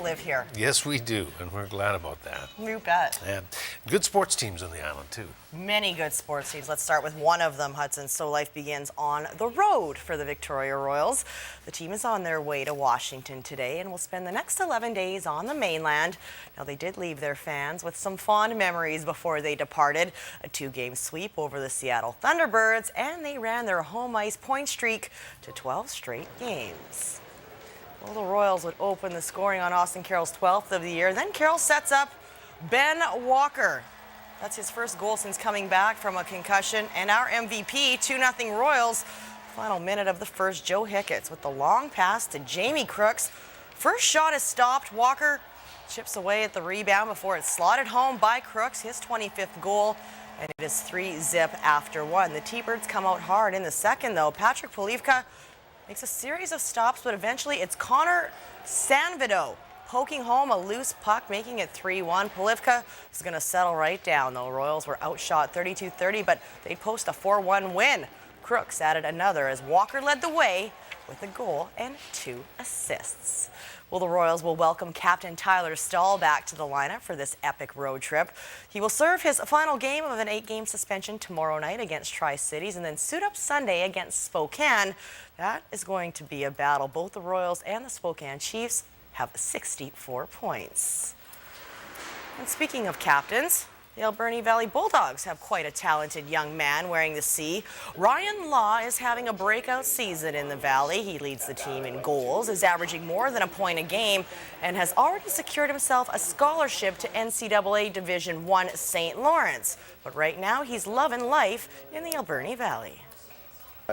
live here. Yes, we do, and we're glad about that. You bet. And good sports teams on the island, too. Many good sports teams. Let's start with one of them, Hudson. So life begins on the road for the Victoria Royals. The team is on their way to Washington today and will spend the next 11 days on the mainland. Now, they did leave their fans with some fond memories before they departed. A 2-game sweep over the Seattle Thunderbirds, and they ran their home ice point streak to 12 straight games. Well, the Royals would open the scoring on Austin Carroll's 12th of the year. Then Carroll sets up Ben Walker. That's his first goal since coming back from a concussion. And our MVP, 2-0 Royals. Final minute of the first, Joe Hicketts with the long pass to Jamie Crooks. First shot is stopped. Walker chips away at the rebound before it's slotted home by Crooks, his 25th goal. And it is 3-0 after one. The T-Birds come out hard in the second, though. Patrick Polivka makes a series of stops, but eventually it's Connor Sanvido poking home a loose puck, making it 3-1. Polivka is going to settle right down, though. Royals were outshot 32-30, but they'd post a 4-1 win. Crooks added another as Walker led the way with a goal and 2 assists. Well, the Royals will welcome Captain Tyler Stahl back to the lineup for this epic road trip. He will serve his final game of an 8-game suspension tomorrow night against Tri-Cities and then suit up Sunday against Spokane. That is going to be a battle. Both the Royals and the Spokane Chiefs have 64 points. And speaking of captains, the Alberni Valley Bulldogs have quite a talented young man wearing the C. Ryan Lough is having a breakout season in the Valley. He leads the team in goals, is averaging more than a point a game, and has already secured himself a scholarship to NCAA Division I St. Laurence. But right now, he's loving life in the Alberni Valley.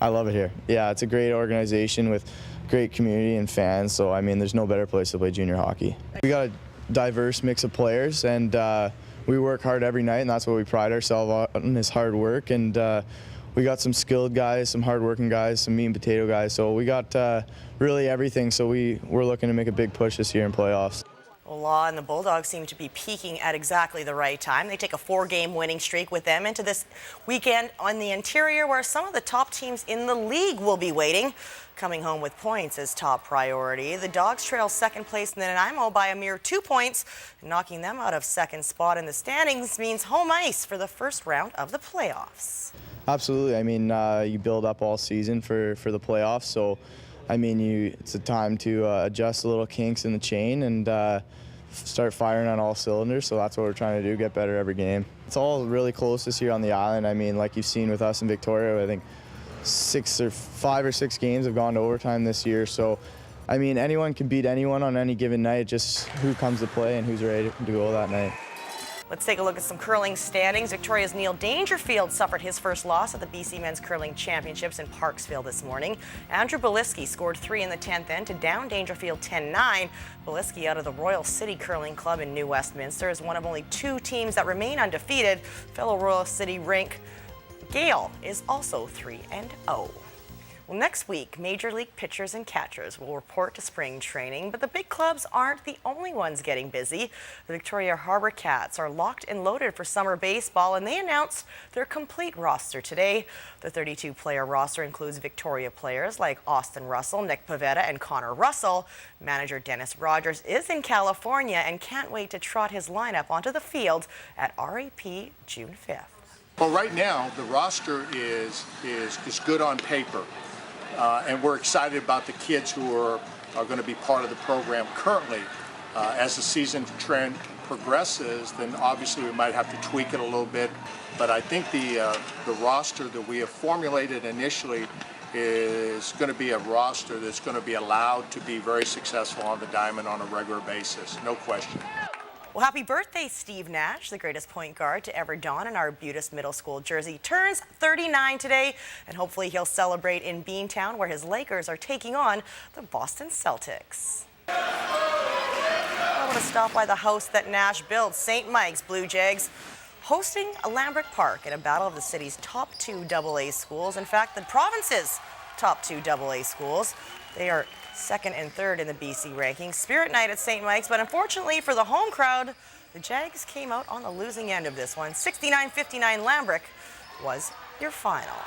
I love it here. Yeah, it's a great organization with great community and fans, so I mean, there's no better place to play junior hockey. We got a diverse mix of players, and we work hard every night, and that's what we pride ourselves on, is hard work. And we got some skilled guys, some hard-working guys, some meat and potato guys. So we got really everything. So we're looking to make a big push this year in playoffs. Well, Lough and the Bulldogs seem to be peaking at exactly the right time. They take a 4-game winning streak with them into this weekend on the interior, where some of the top teams in the league will be waiting. Coming home with points is top priority. The Dogs trail second place in Nanaimo by a mere 2 points. Knocking them out of second spot in the standings means home ice for the first round of the playoffs. Absolutely. I mean, you build up all season for the playoffs. So, I mean, it's a time to adjust the little kinks in the chain and start firing on all cylinders. So that's what we're trying to do, get better every game. It's all really close this year on the island. I mean, like you've seen with us in Victoria, I think 5 or 6 games have gone to overtime this year. So, I mean, anyone can beat anyone on any given night, just who comes to play and who's ready to go that night. Let's take a look at some curling standings. Victoria's Neil Dangerfield suffered his first loss at the BC Men's Curling Championships in Parksville this morning. Andrew Beliski scored 3 in the 10th end to down Dangerfield 10-9. Beliski, out of the Royal City Curling Club in New Westminster, is one of only 2 teams that remain undefeated. Fellow Royal City rink Gale is also 3-0. Well, next week, Major League pitchers and catchers will report to spring training, but the big clubs aren't the only ones getting busy. The Victoria Harbour Cats are locked and loaded for summer baseball, and they announced their complete roster today. The 32-player roster includes Victoria players like Austin Russell, Nick Pavetta, and Connor Russell. Manager Dennis Rogers is in California and can't wait to trot his lineup onto the field at RAP June 5th. Well, right now, the roster is good on paper. And we're excited about the kids who are going to be part of the program currently. As the season trend progresses, then obviously we might have to tweak it a little bit. But I think the roster that we have formulated initially is going to be a roster that's going to be allowed to be very successful on the diamond on a regular basis, no question. Well, happy birthday, Steve Nash, the greatest point guard to ever don an Arbutus Middle School jersey. Turns 39 today, and hopefully he'll celebrate in Beantown, where his Lakers are taking on the Boston Celtics. I want to stop by the house that Nash built, St. Mike's Blue Jags, hosting a Lambrick Park in a battle of the city's top 2 AA schools. In fact, the province's top 2 AA schools. They are second and third in the BC rankings. Spirit night at St. Mike's, but unfortunately for the home crowd, the Jags came out on the losing end of this one. 69-59 Lambrick was your final.